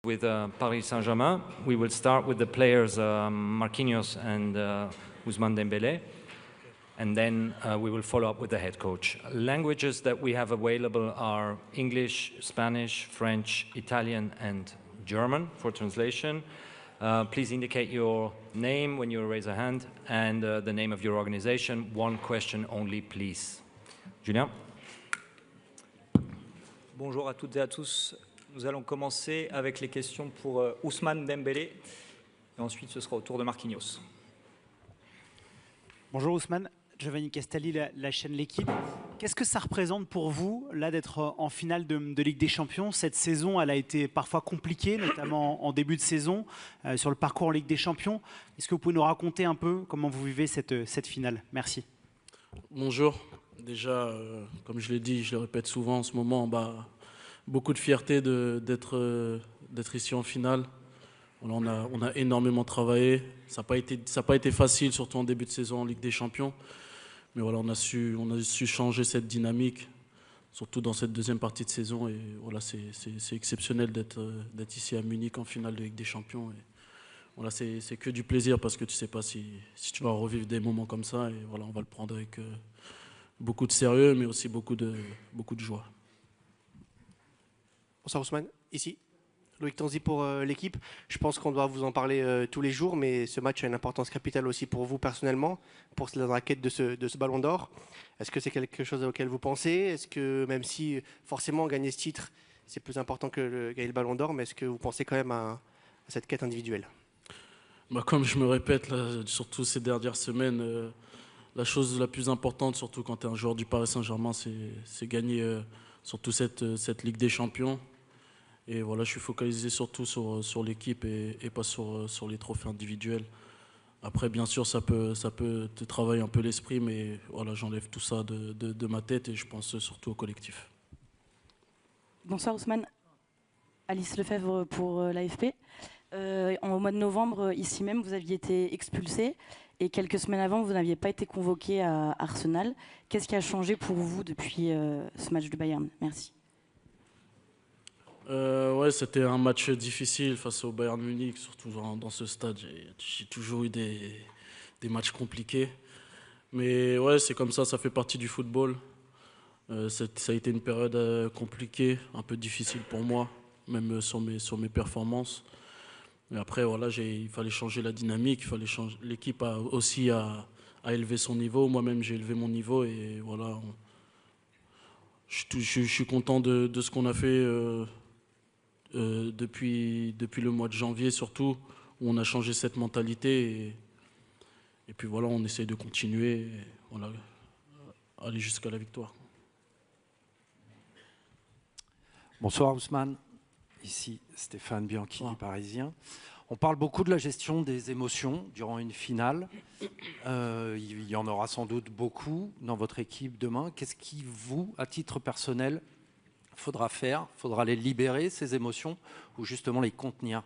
With Paris Saint-Germain, we will start with the players Marquinhos and Ousmane Dembélé, and then we will follow up with the head coach. Languages that we have available are English, Spanish, French, Italian, and German for translation. Please indicate your name when you raise a hand and the name of your organization. One question only, please. Julien? Bonjour à toutes et à tous. Nous allons commencer avec les questions pour Ousmane Dembélé. Et ensuite, ce sera au tour de Marquinhos. Bonjour Ousmane, Giovanni Castelli, la chaîne L'Équipe. Qu'est-ce que ça représente pour vous, là, d'être en finale de Ligue des Champions? Cette saison, elle a été parfois compliquée, notamment en début de saison, sur le parcours en Ligue des Champions. Est-ce que vous pouvez nous raconter un peu comment vous vivez cette finale? Merci. Bonjour. Déjà, comme je l'ai dit, je le répète souvent en ce moment, beaucoup de fierté d'être ici en finale. On a énormément travaillé. Ça n'a pas été facile, surtout en début de saison en Ligue des Champions. Mais voilà, on a su changer cette dynamique, surtout dans cette deuxième partie de saison. Et voilà, c'est exceptionnel d'être ici à Munich en finale de Ligue des Champions. Et voilà, c'est que du plaisir parce que tu ne sais pas si tu vas revivre des moments comme ça. Et voilà, on va le prendre avec beaucoup de sérieux, mais aussi beaucoup de joie. Bonsoir Ousmane, ici Loïc Tanzi pour l'équipe. Je pense qu'on doit vous en parler tous les jours, mais ce match a une importance capitale aussi pour vous personnellement, pour la quête de ce ballon d'or. Est-ce que c'est quelque chose auquel vous pensez? Est-ce que même si forcément gagner ce titre, c'est plus important que gagner le ballon d'or, mais est-ce que vous pensez quand même à cette quête individuelle? Comme je me répète, là, surtout ces dernières semaines, la chose la plus importante, surtout quand tu es un joueur du Paris Saint-Germain, c'est gagner surtout cette Ligue des Champions. Et voilà, je suis focalisé surtout sur l'équipe et pas sur les trophées individuels. Après, bien sûr, ça peut te travailler un peu l'esprit, mais voilà, j'enlève tout ça de ma tête et je pense surtout au collectif. Bonsoir Ousmane, Alice Lefebvre pour l'AFP. Au mois de novembre, ici même, vous aviez été expulsé et quelques semaines avant, vous n'aviez pas été convoqué à Arsenal. Qu'est-ce qui a changé pour vous depuis ce match de Bayern? Merci. Ouais, c'était un match difficile face au Bayern Munich, surtout dans ce stade. J'ai toujours eu des matchs compliqués. Mais ouais, c'est comme ça fait partie du football. Ça a été une période compliquée, un peu difficile pour moi, même sur mes performances. Mais après, voilà, il fallait changer la dynamique, l'équipe a aussi à élever son niveau. Moi-même, j'ai élevé mon niveau et voilà. Je suis content de ce qu'on a fait depuis le mois de janvier, surtout, où on a changé cette mentalité. Et puis voilà, on essaie de continuer et voilà, aller jusqu'à la victoire. Bonsoir Ousmane, ici Stéphane Bianchi du Parisien. On parle beaucoup de la gestion des émotions durant une finale. Il y en aura sans doute beaucoup dans votre équipe demain. Qu'est-ce qui vous, à titre personnel, faudra faire? Faudra les libérer, ces émotions, ou justement les contenir?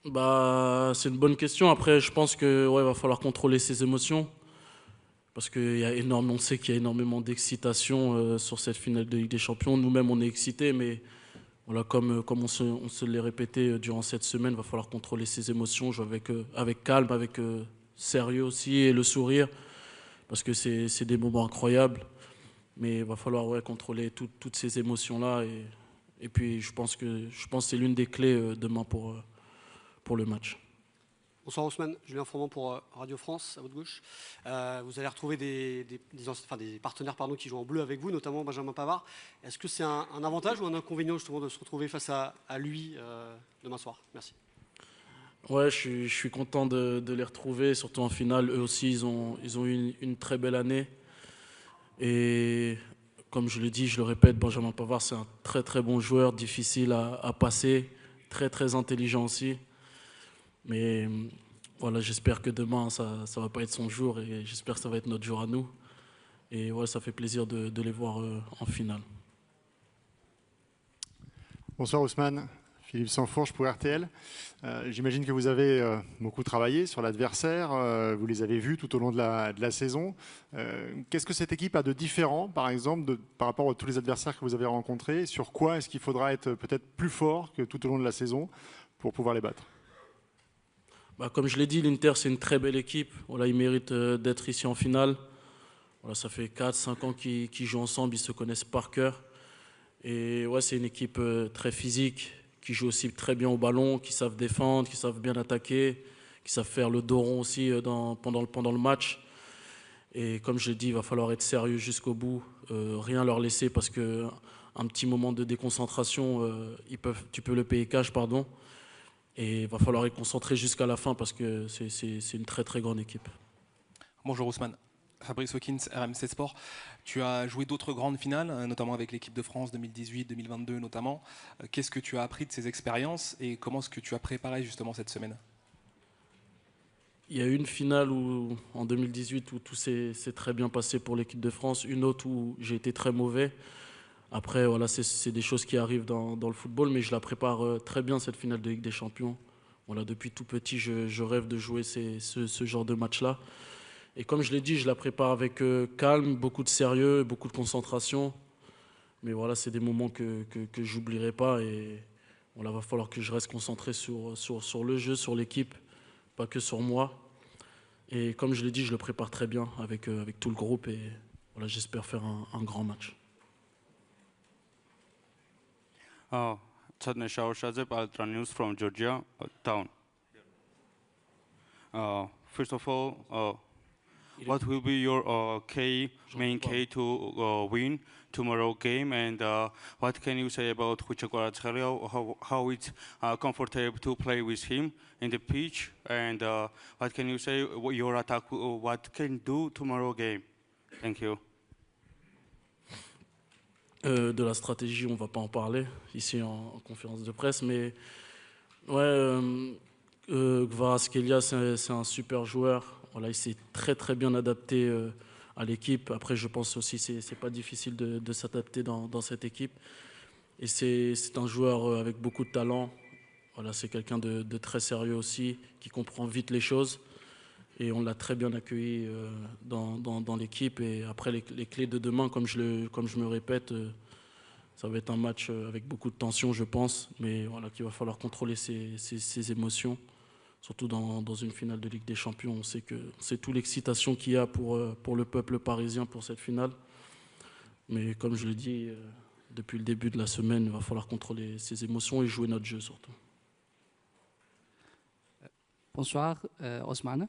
C'est une bonne question. Après, je pense que va falloir contrôler ses émotions. Parce on sait qu'il y a énormément d'excitation sur cette finale de Ligue des Champions. Nous-mêmes, on est excités, mais voilà, comme on se l'est répété durant cette semaine, il va falloir contrôler ses émotions, jouer avec calme, avec sérieux aussi et le sourire, parce que c'est des moments incroyables. Mais il va falloir contrôler toutes ces émotions-là. Et puis, je pense que c'est l'une des clés demain pour le match. Bonsoir Ousmane, Julien Froment pour Radio France, à votre gauche. Vous allez retrouver des partenaires qui jouent en bleu avec vous, notamment Benjamin Pavard. Est-ce que c'est un avantage ou un inconvénient justement de se retrouver face à lui demain soir? Merci. Ouais, je suis content de les retrouver, surtout en finale. Eux aussi, ils ont eu une très belle année. Et comme je le dis, je le répète, Benjamin Pavard, c'est un très très bon joueur, difficile à passer, très très intelligent aussi. Mais voilà, j'espère que demain, ça ne va pas être son jour et j'espère que ça va être notre jour à nous. Et ouais, ça fait plaisir de les voir en finale. Bonsoir Ousmane, Philippe Sansfourche pour RTL. J'imagine que vous avez beaucoup travaillé sur l'adversaire, vous les avez vus tout au long de la saison. Qu'est-ce que cette équipe a de différent, par exemple, par rapport à tous les adversaires que vous avez rencontrés? Sur quoi est-ce qu'il faudra être peut-être plus fort que tout au long de la saison pour pouvoir les battre? Comme je l'ai dit, l'Inter, c'est une très belle équipe. Voilà, ils méritent d'être ici en finale. Voilà, ça fait 4-5 ans qu'ils jouent ensemble, ils se connaissent par cœur. Et ouais, c'est une équipe très physique, qui joue aussi très bien au ballon, qui savent défendre, qui savent bien attaquer, qui savent faire le dos rond aussi pendant le match. Et comme je l'ai dit, il va falloir être sérieux jusqu'au bout, rien leur laisser parce qu'un petit moment de déconcentration, tu peux le payer cash, pardon. Et il va falloir être concentré jusqu'à la fin parce que c'est une très très grande équipe. Bonjour Ousmane. Fabrice Hawkins, RMC Sport. Tu as joué d'autres grandes finales, notamment avec l'équipe de France 2018, 2022 notamment. Qu'est-ce que tu as appris de ces expériences et comment est-ce que tu as préparé justement cette semaine? Il y a eu une finale en 2018 où tout s'est très bien passé pour l'équipe de France, une autre où j'ai été très mauvais. Après, voilà, c'est des choses qui arrivent dans le football, mais je la prépare très bien cette finale de Ligue des Champions. Voilà, depuis tout petit, je rêve de jouer ce genre de match-là. Et comme je l'ai dit, je la prépare avec calme, beaucoup de sérieux, beaucoup de concentration. Mais voilà, c'est des moments que j'oublierai pas. Et voilà, va falloir que je reste concentré sur le jeu, sur l'équipe, pas que sur moi. Et comme je l'ai dit, je le prépare très bien avec tout le groupe. Et voilà, j'espère faire un grand match. Chadne Shaoshadze, Paltra News from Georgia town. First of all, what will be your main key to win tomorrow game, and what can you say about Hugo Kvaratskhelia, how it's comfortable to play with him in the pitch, and what can you say your attack, what can do tomorrow game? Thank you. De la stratégie, on ne va pas en parler ici en conférence de presse, mais ouais, Kvaratskhelia, c'est un super joueur. Voilà, il s'est très très bien adapté à l'équipe. Après, je pense aussi que c'est pas difficile de s'adapter dans cette équipe. Et c'est un joueur avec beaucoup de talent. Voilà, c'est quelqu'un de très sérieux aussi, qui comprend vite les choses. Et on l'a très bien accueilli dans l'équipe. Et après, les clés de demain, comme je me répète, ça va être un match avec beaucoup de tension, je pense. Mais voilà, qu'il va falloir contrôler ses émotions. Surtout dans une finale de Ligue des Champions, on sait que c'est toute l'excitation qu'il y a pour le peuple parisien pour cette finale. Mais comme je l'ai dit, depuis le début de la semaine, il va falloir contrôler ses émotions et jouer notre jeu surtout. Bonsoir Ousmane.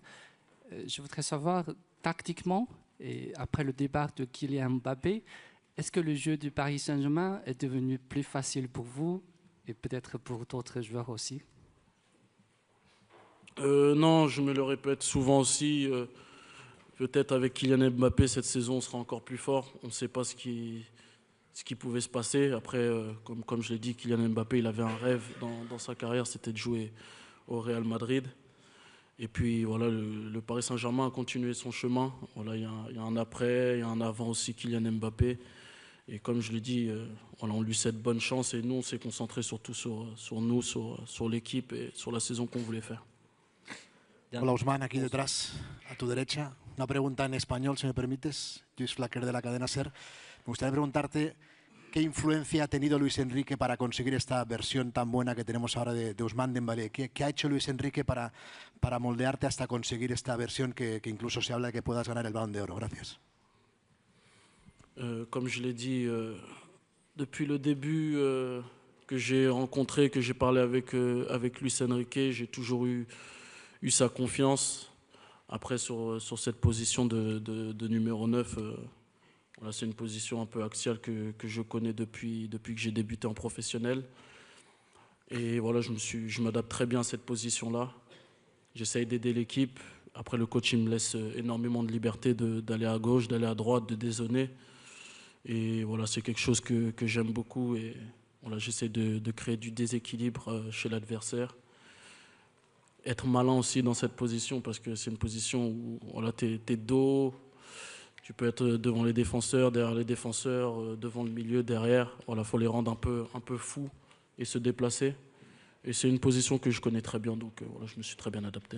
Je voudrais savoir tactiquement, et après le départ de Kylian Mbappé, est-ce que le jeu du Paris Saint-Germain est devenu plus facile pour vous et peut-être pour d'autres joueurs aussi? Non, je me le répète souvent aussi. Peut-être avec Kylian Mbappé, cette saison, on sera encore plus fort. On ne sait pas ce qui pouvait se passer. Après, comme je l'ai dit, Kylian Mbappé, il avait un rêve dans sa carrière, c'était de jouer au Real Madrid. Et puis voilà, le Paris Saint-Germain a continué son chemin. Voilà, il y a un après, il y a un avant aussi Kylian Mbappé. Et comme je l'ai dit, voilà, on lui souhaite bonne chance. Et nous, on s'est concentré surtout sur nous, sur l'équipe et sur la saison qu'on voulait faire. Hola Ousmane, aquí detrás, a tu derecha. Una pregunta en español, si me permites. Luis Flaquer de la cadena SER. Me gustaría preguntarte qué influencia ha tenido Luis Enrique para conseguir esta versión tan buena que tenemos ahora de Ousmane Dembélé. ¿Qué ha hecho Luis Enrique para moldearte hasta conseguir esta versión que incluso se habla de que puedas ganar el Balón de Oro? Gracias. Comme je l'ai dit, depuis le début que j'ai rencontré, que j'ai parlé avec Luis Enrique, j'ai toujours eu sa confiance. Après, sur cette position de numéro 9, voilà, c'est une position un peu axiale que je connais depuis que j'ai débuté en professionnel. Et voilà, je m'adapte très bien à cette position-là. J'essaye d'aider l'équipe. Après, le coach il me laisse énormément de liberté d'aller à gauche, d'aller à droite, de dézonner. Et voilà, c'est quelque chose que j'aime beaucoup. Et voilà, j'essaie de créer du déséquilibre chez l'adversaire. Être malin aussi dans cette position parce que c'est une position où voilà, t'es dos, tu peux être devant les défenseurs, derrière les défenseurs, devant le milieu, derrière. Voilà, faut les rendre un peu fous et se déplacer. Et c'est une position que je connais très bien, donc voilà, je me suis très bien adapté.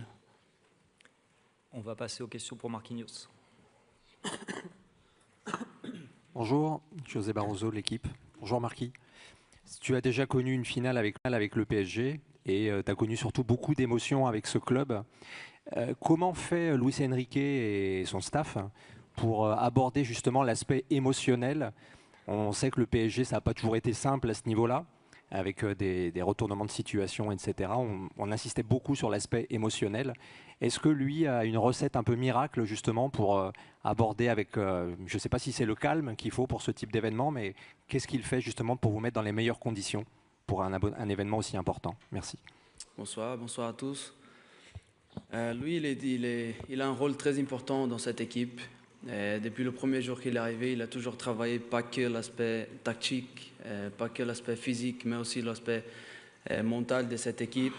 On va passer aux questions pour Marquinhos. Bonjour, José Barroso, l'équipe. Bonjour Marquis. Tu as déjà connu une finale avec le PSG et tu as connu surtout beaucoup d'émotions avec ce club. Comment fait Luis Enrique et son staff pour aborder justement l'aspect émotionnel? On sait que le PSG, ça n'a pas toujours été simple à ce niveau-là, avec des retournements de situation, etc. On insistait beaucoup sur l'aspect émotionnel. Est-ce que lui a une recette un peu miracle justement pour aborder avec, je ne sais pas si c'est le calme qu'il faut pour ce type d'événement, mais qu'est-ce qu'il fait justement pour vous mettre dans les meilleures conditions pour un événement aussi important? Merci. Bonsoir à tous. Lui, il a un rôle très important dans cette équipe. Depuis le premier jour qu'il est arrivé, il a toujours travaillé pas que l'aspect tactique, pas que l'aspect physique, mais aussi l'aspect mental de cette équipe.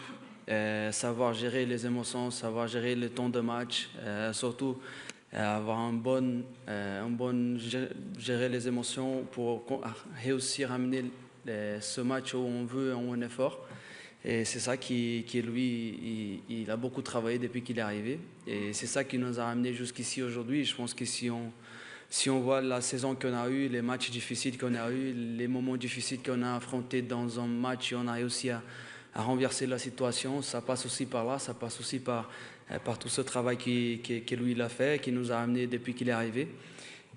Savoir gérer les émotions, savoir gérer le temps de match, surtout avoir gérer les émotions pour réussir à amener ce match où on veut, où on est fort. Et c'est ça qui lui, il a beaucoup travaillé depuis qu'il est arrivé. Et c'est ça qui nous a ramené jusqu'ici aujourd'hui. Je pense que si on voit la saison qu'on a eue, les matchs difficiles qu'on a eus, les moments difficiles qu'on a affrontés dans un match, et on a réussi à renverser la situation, ça passe aussi par là, ça passe aussi par tout ce travail que lui il a fait, qui nous a amené depuis qu'il est arrivé.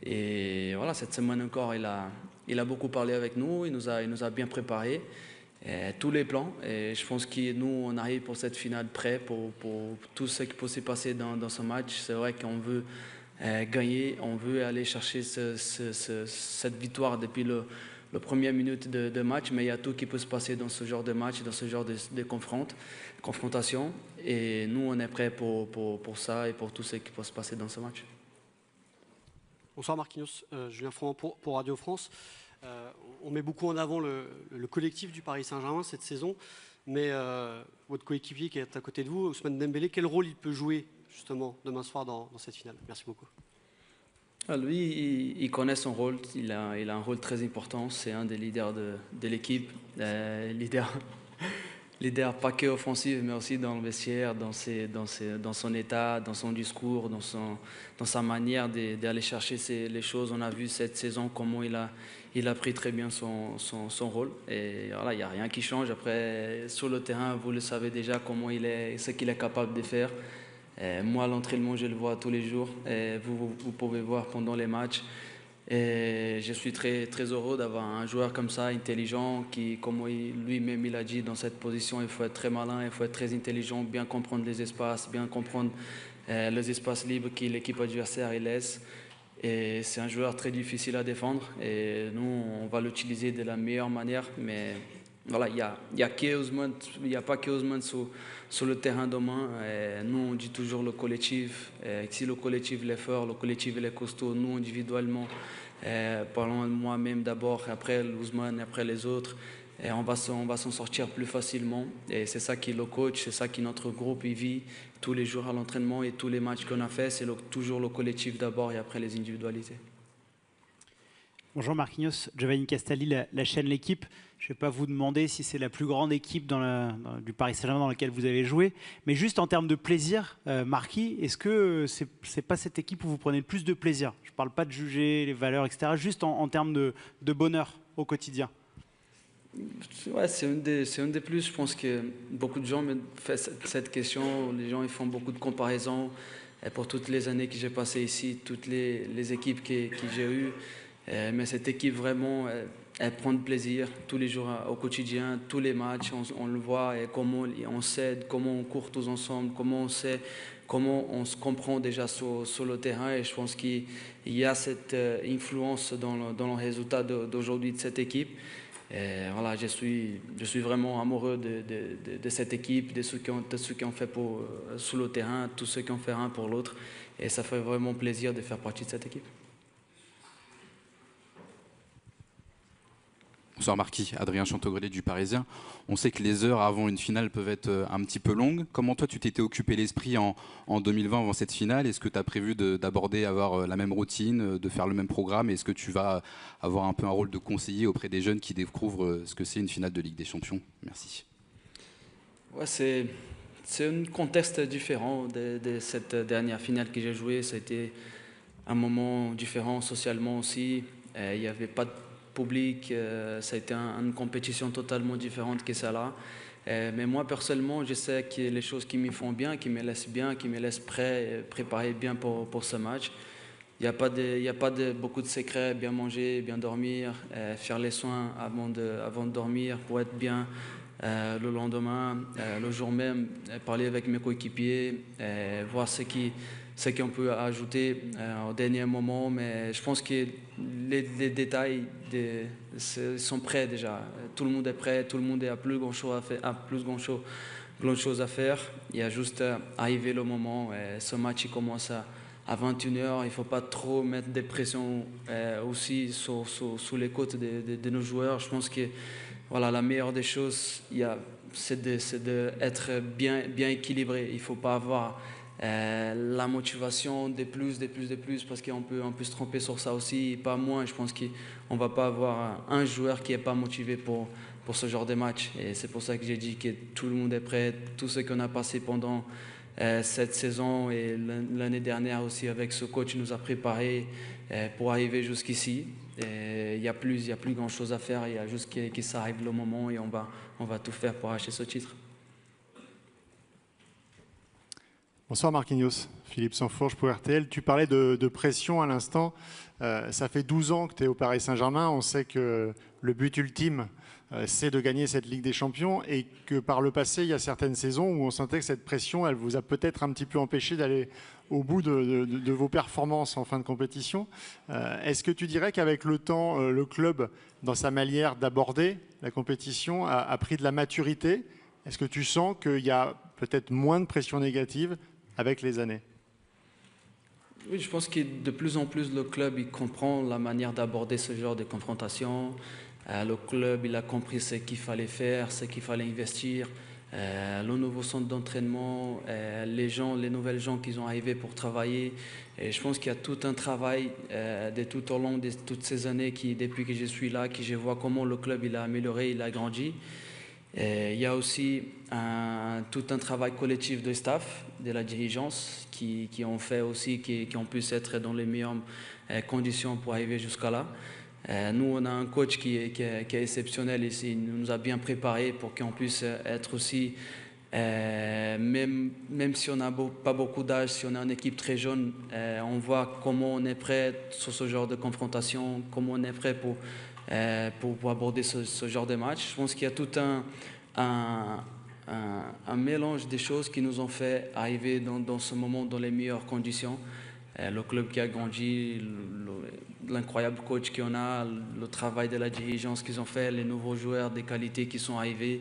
Et voilà, cette semaine encore, il a beaucoup parlé avec nous, il nous a bien préparé. Tous les plans, et je pense que nous on arrive pour cette finale prêt pour tout ce qui peut se passer dans ce match. C'est vrai qu'on veut gagner, on veut aller chercher cette victoire depuis le première minute de match, mais il y a tout qui peut se passer dans ce genre de match, dans ce genre de confrontation, et nous on est prêt pour ça et pour tout ce qui peut se passer dans ce match. Bonsoir Marquinhos, Julien Froment pour Radio France. On met beaucoup en avant le collectif du Paris Saint-Germain cette saison, mais votre coéquipier qui est à côté de vous, Ousmane Dembélé, quel rôle il peut jouer justement demain soir dans cette finale? Merci beaucoup. Lui, il connaît son rôle, il a un rôle très important, c'est un des leaders de l'équipe, leader pas que offensif, mais aussi dans le vestiaire, dans son état, dans son discours, dans sa manière d'aller chercher les choses. On a vu cette saison comment il a pris très bien son rôle. Et voilà, il n'y a rien qui change. Après, sur le terrain, vous le savez déjà ce qu'il est capable de faire. Moi, à l'entraînement, je le vois tous les jours. Et vous pouvez voir pendant les matchs. Et je suis très, très heureux d'avoir un joueur comme ça, intelligent, qui, comme lui-même il a dit, dans cette position, il faut être très malin, il faut être très intelligent, bien comprendre les espaces, bien comprendre les espaces libres que l'équipe adversaire laisse. Et c'est un joueur très difficile à défendre. Et nous, on va l'utiliser de la meilleure manière. Mais voilà, il n'y a pas que Ousmane sur le terrain demain. Et nous, on dit toujours le collectif. Et si le collectif est fort, le collectif est costaud, nous, individuellement, parlons de moi-même d'abord, après Ousmane, après les autres, et on va s'en sortir plus facilement. Et c'est ça qui est le coach, c'est ça qui notre groupe il vit tous les jours à l'entraînement et tous les matchs qu'on a fait, c'est toujours le collectif d'abord et après les individualités. Bonjour Marquinhos, Giovanni Castaldi, la chaîne L'Équipe. Je ne vais pas vous demander si c'est la plus grande équipe du Paris Saint-Germain dans laquelle vous avez joué, mais juste en termes de plaisir, Marquis, est-ce que c'est pas cette équipe où vous prenez le plus de plaisir? Je ne parle pas de juger les valeurs, etc., juste en termes de bonheur au quotidien. Ouais, c'est un des plus. Je pense que beaucoup de gens me font cette question. Les gens ils font beaucoup de comparaisons. Et pour toutes les années que j'ai passées ici, toutes les équipes que j'ai eues. Mais cette équipe, vraiment, elle prend de plaisir tous les jours au quotidien, tous les matchs. On le voit et comment on s'aide, comment on court tous ensemble, comment on sait, comment on se comprend déjà sur le terrain. Et je pense qu'il y a cette influence dans le résultat d'aujourd'hui de cette équipe. Et voilà, je suis vraiment amoureux de cette équipe, de ceux qui ont fait sur le terrain, tous ceux qui ont fait un pour l'autre. Et ça fait vraiment plaisir de faire partie de cette équipe. Bonsoir Marquis, Adrien Chantegrelet du Parisien. On sait que les heures avant une finale peuvent être un petit peu longues. Comment toi tu t'étais occupé l'esprit en 2020 avant cette finale? Est-ce que tu as prévu d'aborder, avoir la même routine, de faire le même programme? Est-ce que tu vas avoir un peu un rôle de conseiller auprès des jeunes qui découvrent ce que c'est une finale de Ligue des Champions? Merci. Ouais, c'est un contexte différent de cette dernière finale que j'ai jouée. C'était un moment différent socialement aussi. Il n'y avait pas de public. Ça a été une compétition totalement différente que celle-là. Mais moi, personnellement, je sais que les choses qui me font bien, qui me laissent préparer bien pour ce match. Il n'y a pas de beaucoup de secrets, bien manger, bien dormir, faire les soins avant de dormir pour être bien le lendemain, le jour même, parler avec mes coéquipiers, voir ce qu'on peut ajouter au dernier moment. Mais je pense que les détails sont prêts déjà. Tout le monde est prêt, tout le monde a plus grand chose à faire. Il y a juste arrivé le moment. Ce match il commence à 21h. Il ne faut pas trop mettre des pressions aussi sous les côtes de nos joueurs. Je pense que voilà, la meilleure des choses, c'est d'être bien équilibré. Il ne faut pas avoir la motivation de plus, parce qu'on peut se tromper sur ça aussi, pas moins. Je pense qu'on ne va pas avoir un joueur qui n'est pas motivé pour ce genre de match. Et c'est pour ça que j'ai dit que tout le monde est prêt, tout ce qu'on a passé pendant cette saison et l'année dernière aussi avec ce coach nous a préparé pour arriver jusqu'ici. Il n'y a plus grand chose à faire, il y a juste que ça arrive le moment et on va tout faire pour acheter ce titre. Bonsoir Marquinhos, Philippe Sansfourche pour RTL. Tu parlais de pression à l'instant. Ça fait 12 ans que tu es au Paris Saint-Germain. On sait que le but ultime, c'est de gagner cette Ligue des Champions et que par le passé, il y a certaines saisons où on sentait que cette pression, elle vous a peut-être un petit peu empêché d'aller au bout de vos performances en fin de compétition. Est-ce que tu dirais qu'avec le temps, le club, dans sa manière d'aborder la compétition, a pris de la maturité? Est-ce que tu sens qu'il y a peut-être moins de pression négative avec les années? Oui, je pense que de plus en plus, le club il comprend la manière d'aborder ce genre de confrontation. Le club il a compris ce qu'il fallait faire, ce qu'il fallait investir. Le nouveau centre d'entraînement, les nouvelles gens qui sont arrivés pour travailler. Et je pense qu'il y a tout un travail tout au long de toutes ces années, depuis que je suis là, que je vois comment le club il a amélioré, il a grandi. Et il y a aussi tout un travail collectif de staff, de la dirigeance, qui ont fait aussi qu'on puisse être dans les meilleures conditions pour arriver jusqu'à là. Nous, on a un coach qui est exceptionnel ici. Il nous a bien préparé pour qu'on puisse être aussi, même si on n'a pas beaucoup d'âge, si on a une équipe très jeune, on voit comment on est prêt sur ce genre de confrontation, comment on est prêt pour aborder ce genre de match. Je pense qu'il y a tout un mélange des choses qui nous ont fait arriver dans ce moment dans les meilleures conditions. Le club qui a grandi, l'incroyable coach qu'on a, le travail de la dirigeance qu'ils ont fait, les nouveaux joueurs des qualités qui sont arrivés.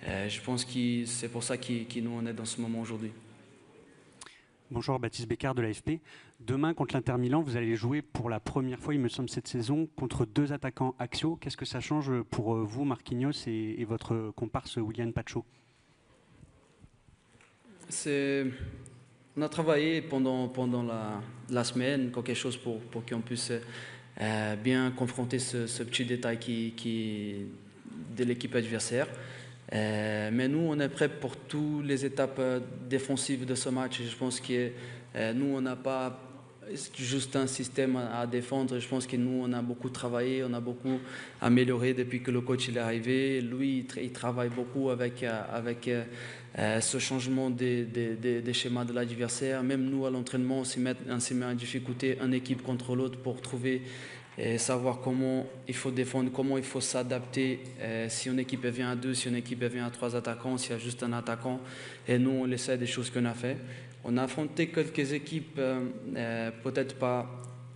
Je pense que c'est pour ça que nous on est dans ce moment aujourd'hui. Bonjour, Baptiste Bécard de l'AFP. Demain, contre l'Inter Milan, vous allez jouer pour la première fois, il me semble, cette saison, contre deux attaquants axiaux. Qu'est-ce que ça change pour vous, Marquinhos, et votre comparse William Pacho? On a travaillé pendant la semaine, quelque chose pour qu'on puisse bien confronter ce petit détail de l'équipe adversaire. Mais nous, on est prêts pour toutes les étapes défensives de ce match. Je pense que nous, on n'a pas juste un système à défendre. Je pense que nous, on a beaucoup travaillé, on a beaucoup amélioré depuis que le coach est arrivé. Lui, il travaille beaucoup avec ce changement des schémas de l'adversaire. Même nous, à l'entraînement, on s'y met en difficulté une équipe contre l'autre pour trouver et savoir comment il faut défendre, comment il faut s'adapter. Si une équipe vient à 2, si une équipe vient à 3 attaquants, s'il y a juste un attaquant. Et nous, on essaie des choses qu'on a fait. On a affronté quelques équipes, peut-être pas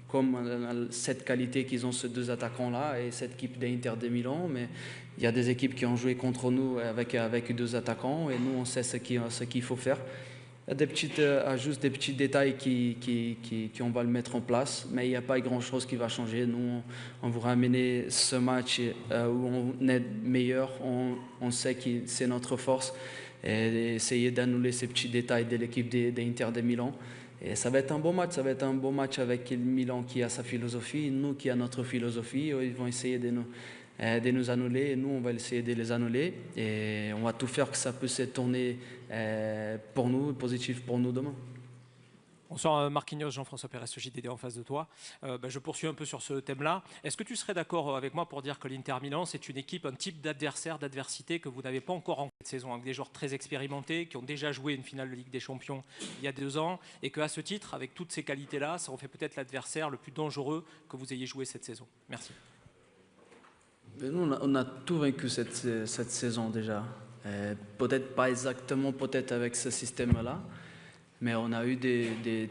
comme cette qualité qu'ils ont ces deux attaquants-là et cette équipe d'Inter de Milan, mais il y a des équipes qui ont joué contre nous avec deux attaquants et nous, on sait ce qu'il faut faire. Il y a juste des petits détails qu'on va le mettre en place, mais il n'y a pas grand-chose qui va changer. Nous, on va ramener ce match où on est meilleur, on sait que c'est notre force, et essayer d'annuler ces petits détails de l'équipe d'Inter de Milan. Et ça va être un bon match, avec le Milan qui a sa philosophie, nous qui a notre philosophie. Ils vont essayer de de nous annuler. Et nous, on va essayer de les annuler. Et on va tout faire que ça puisse se tourner pour nous, positif pour nous demain. Bonsoir Marquinhos, Jean-François Pérez, JDD en face de toi. Je poursuis un peu sur ce thème-là. Est-ce que tu serais d'accord avec moi pour dire que l'Inter Milan, c'est une équipe, un type d'adversaire, d'adversité que vous n'avez pas encore rencontré cette saison, avec des joueurs très expérimentés, qui ont déjà joué une finale de Ligue des Champions il y a 2 ans, et qu'à ce titre, avec toutes ces qualités-là, ça en fait peut-être l'adversaire le plus dangereux que vous ayez joué cette saison? Merci. Mais nous, on a tout vaincu cette saison déjà. Peut-être pas exactement peut-être avec ce système-là, mais on a eu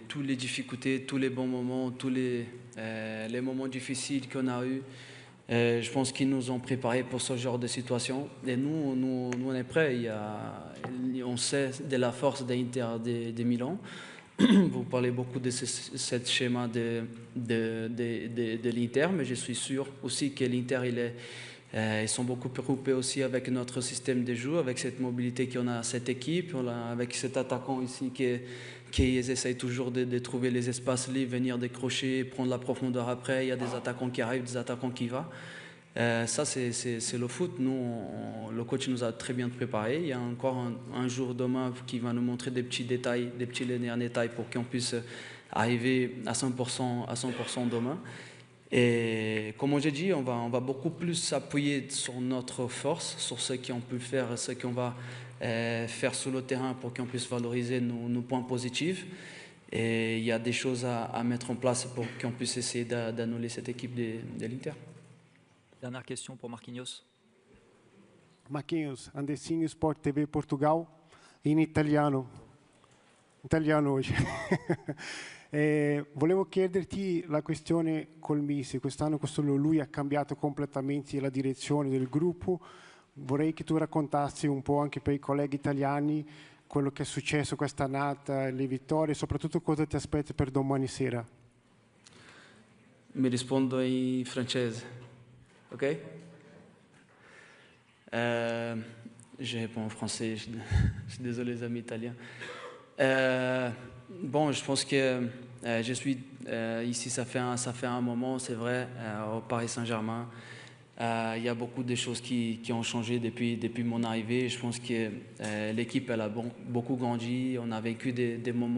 toutes les difficultés, tous les bons moments, tous les moments difficiles qu'on a eus. Je pense qu'ils nous ont préparés pour ce genre de situation. Et nous on est prêts. On sait de la force d'Inter de Milan. Vous parlez beaucoup de ce schéma de l'Inter, mais je suis sûr aussi que l'Inter, ils sont beaucoup préoccupés aussi avec notre système de jeu, avec cette mobilité qu'on a à cette équipe, avec cet attaquant ici qui essayent toujours de trouver les espaces libres, venir décrocher, prendre la profondeur après. Il y a des attaquants qui arrivent, des attaquants qui vont. Ça, c'est le foot. Nous, le coach nous a très bien préparés. Il y a encore un jour demain qui va nous montrer des petits détails, des petits derniers détails pour qu'on puisse arriver à 100% demain. Et comme j'ai dit, on va beaucoup plus s'appuyer sur notre force, sur ce qu'on peut faire, ce qu'on va faire sur le terrain pour qu'on puisse valoriser nos points positifs. Et il y a des choses à mettre en place pour qu'on puisse essayer d'annuler cette équipe de l'Inter. Dernière question pour Marquinhos. Marquinhos, Andessinho Sport TV Portugal, in italiano. Italiano hoje. Volevo chiederti la questione col Misi. Quest'anno lui ha cambiato completamente la direzione del gruppo. Vorrei che tu raccontassi un po' anche per i colleghi italiani quello che è successo quest'annata, le vittorie, e soprattutto cosa ti aspetti per domani sera. Mi rispondo in francese, ok? Je réponds en français, je suis désolé les amis italiens. Bon, je pense que je suis ici, ça fait un moment, c'est vrai, au Paris Saint-Germain. Il y a beaucoup de choses qui ont changé depuis mon arrivée. Je pense que l'équipe elle a beaucoup grandi. On a vécu des bons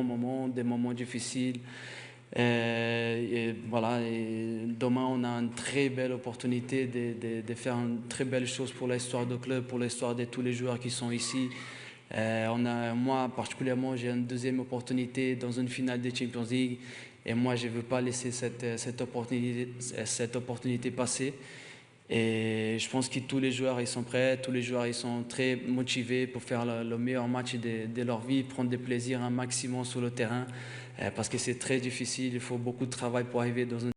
moments, des moments difficiles. Et voilà, et demain on a une très belle opportunité de faire une très belle chose pour l'histoire du club, pour l'histoire de tous les joueurs qui sont ici. Moi particulièrement, j'ai une deuxième opportunité dans une finale de Champions League. Et moi, je ne veux pas laisser cette opportunité passer. Et je pense que tous les joueurs ils sont prêts, tous les joueurs ils sont très motivés pour faire le meilleur match de leur vie, prendre du plaisir un maximum sur le terrain. Parce que c'est très difficile, il faut beaucoup de travail pour arriver dans une